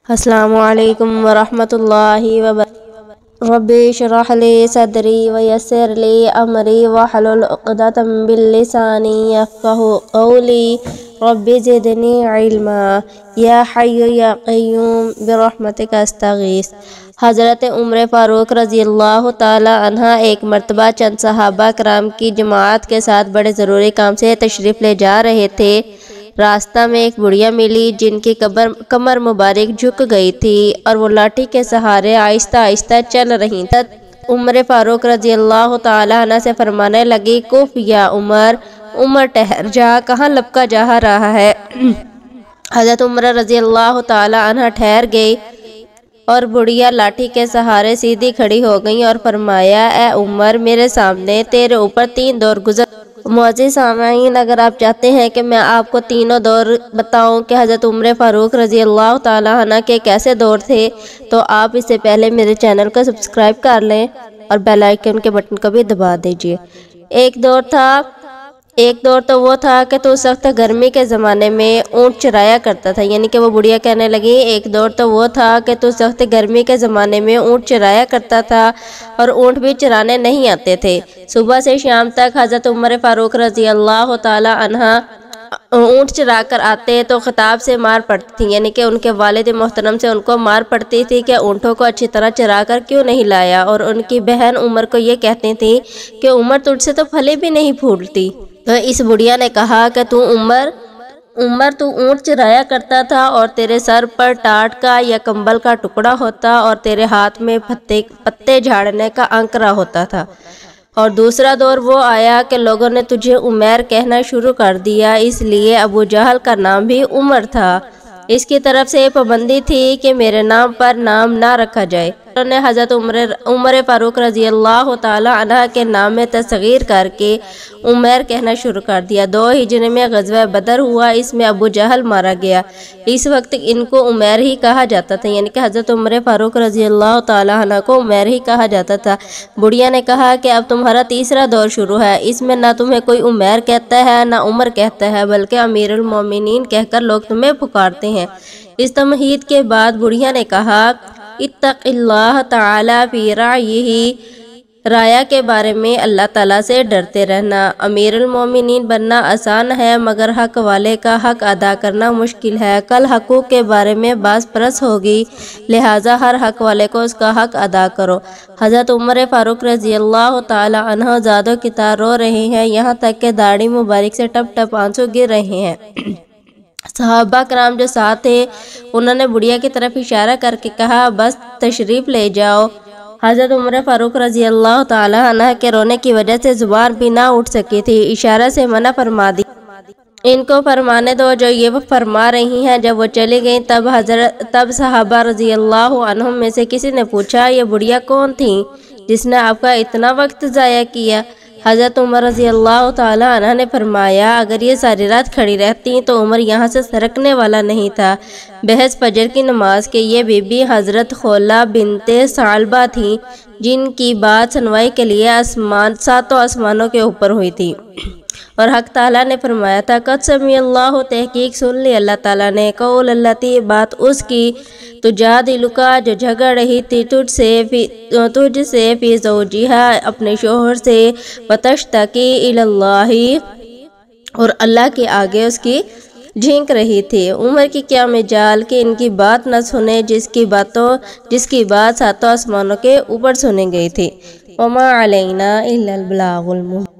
السلام علیکم ورحمۃ اللہ وبرکاتہ۔ رب اشرح لی صدری ویسر لی امری واحلل عقدۃ من لسانی یفقہوا قولی رب زدنی علما یا حی یا قیوم برحمتک استغیث۔ حضرت عمر فاروق رضی اللہ تعالی عنہ ایک مرتبہ چند صحابہ کرام کی جماعت کے ساتھ بڑے ضروری کام سے تشریف لے جا رہے تھے۔ راستہ میں ایک بڑھیا ملی جن کی کمر مبارک جھک گئی تھی اور وہ لاٹھی کے سہارے آہستہ آہستہ چل رہی تھیں۔ عمر فاروق رضی اللہ تعالی عنہ سے فرمانے لگی، کف یا عمر، عمر ٹھہر جا، کہاں لپکا جا رہا ہے؟ حضرت عمر رضی اللہ تعالی عنہ ٹھہر گئی اور بڑھیا لاٹھی کے سہارے سیدھی کھڑی ہو گئی اور فرمایا، اے عمر، میرے سامنے تیرے اوپر 3 دور گزر۔ معزز سامعین، اگر آپ چاہتے ہیں کہ میں آپ کو تینوں دور بتاؤں کہ حضرت عمر فاروق رضی اللہ تعالی عنہ کے کیسے دور تھے، تو آپ اس سے پہلے میرے چینل کو سبسکرائب کر لیں اور بیل آئیکن کے بٹن کو بھی دبا دیجئے۔ ایک دور تو وہ تھا کہ تو سخت گرمی کے زمانے میں اونٹ چرایا کرتا تھا، یعنی کہ وہ بڑھیا کہنے لگی، ایک دور تو وہ تھا کہ تو سخت گرمی کے زمانے میں اونٹ چرایا کرتا تھا اور اونٹ بھی چرانے نہیں آتے تھے۔ صبح سے شام تک حضرت عمر فاروق رضی اللہ تعالی عنہ اونٹ چرا کر آتے تو خطاب سے مار پڑتی تھی، یعنی کہ ان کے والد محترم سے ان کو مار پڑتی تھی کہ اونٹوں کو اچھی طرح چرا کر کیوں نہیں لایا، اور ان کی بہن عمر کو یہ کہتی تھی کہ عمر تجھ سے تو پھلی بھی نہیں پھولتی۔ تو اس بڑھیا نے کہا کہ تو اونٹ چرایا کرتا تھا اور تیرے سر پر ٹاٹ کا یا کمبل کا ٹکڑا ہوتا اور تیرے ہاتھ میں پتے جھاڑنے کا انکرا ہوتا تھا۔ اور دوسرا دور وہ آیا کہ لوگوں نے تجھے عمیر کہنا شروع کر دیا، اس لیے ابو جہل کا نام بھی عمر تھا۔ اس کی طرف سے پابندی تھی کہ میرے نام پر نام نہ رکھا جائے۔ انہوں نے حضرت عمر فاروق رضی اللہ تعالی عنہ کے نام میں تصغیر کر کے عمیر کہنا شروع کر دیا۔ 2 ہجری میں غزوہ بدر ہوا، اس میں ابو جہل مارا گیا۔ اس وقت ان کو عمیر ہی کہا جاتا تھا، یعنی کہ حضرت عمر فاروق رضی اللہ تعالی عنہ کو عمیر ہی کہا جاتا تھا۔ بڑھیا نے کہا کہ اب تمہارا تیسرا دور شروع ہے، اس میں نہ تمہیں کوئی عمیر کہتا ہے نہ عمر کہتا ہے، بلکہ امیر المومنین کہہ کر لوگ تمہیں پکارتے ہیں۔ اس تمہید کے بعد بڑھیا نے کہا، اتق اللہ تعالی فی رعیہ، رایا کے بارے میں اللہ تعالیٰ سے ڈرتے رہنا۔ امیر المومنین بننا آسان ہے مگر حق والے کا حق ادا کرنا مشکل ہے۔ کل حقوق کے بارے میں باز پرس ہوگی، لہٰذا ہر حق والے کو اس کا حق ادا کرو۔ حضرت عمر فاروق رضی اللہ تعالی عنہ زادوں کی طرح رو رہے ہیں، یہاں تک کہ داڑھی مبارک سے ٹپ ٹپ آنسو گر رہے ہیں۔ صحابہ کرام جو ساتھ تھے انہوں نے بڑھیا کی طرف اشارہ کر کے کہا، بس تشریف لے جاؤ۔ حضرت عمر فاروق رضی اللہ تعالی عنہ کے رونے کی وجہ سے زبان بھی نہ اٹھ سکی تھی، اشارہ سے منع فرما دی۔ ان کو فرمانے دو جو یہ فرما رہی ہیں۔ جب وہ چلی گئیں تب صحابہ رضی اللہ عنہم میں سے کسی نے پوچھا، یہ بڑھیا کون تھی جس نے آپ کا اتنا وقت ضائع کیا؟ حضرت عمر رضی اللہ تعالی عنہ نے فرمایا، اگر یہ ساری رات کھڑی رہتی تو عمر یہاں سے سرکنے والا نہیں تھا۔ بحث فجر کی نماز کے یہ بی بی حضرت خولہ بنت ثعلبہ تھیں، جن کی بات سنوائی کے لیے 7 آسمانوں کے اوپر ہوئی تھی، اور حق تعالیٰ نے فرمایا تھا، قد سمع اللہ، تحقیق سن لی اللہ تعالیٰ نے، قول اللتی، بات اس کی، تجادلک، جو جھگڑ رہی تھی تجھ سے فی زوجہا، اپنے شوہر سے، وتشتکی الی اللہ، اور اللہ کے آگے اس کی جھینک رہی تھی۔ عمر کی کیا مجال کہ ان کی بات نہ سنے جس کی بات 7 آسمانوں کے اوپر سنی گئی تھی۔ وما علینا الا البلاغ المبین۔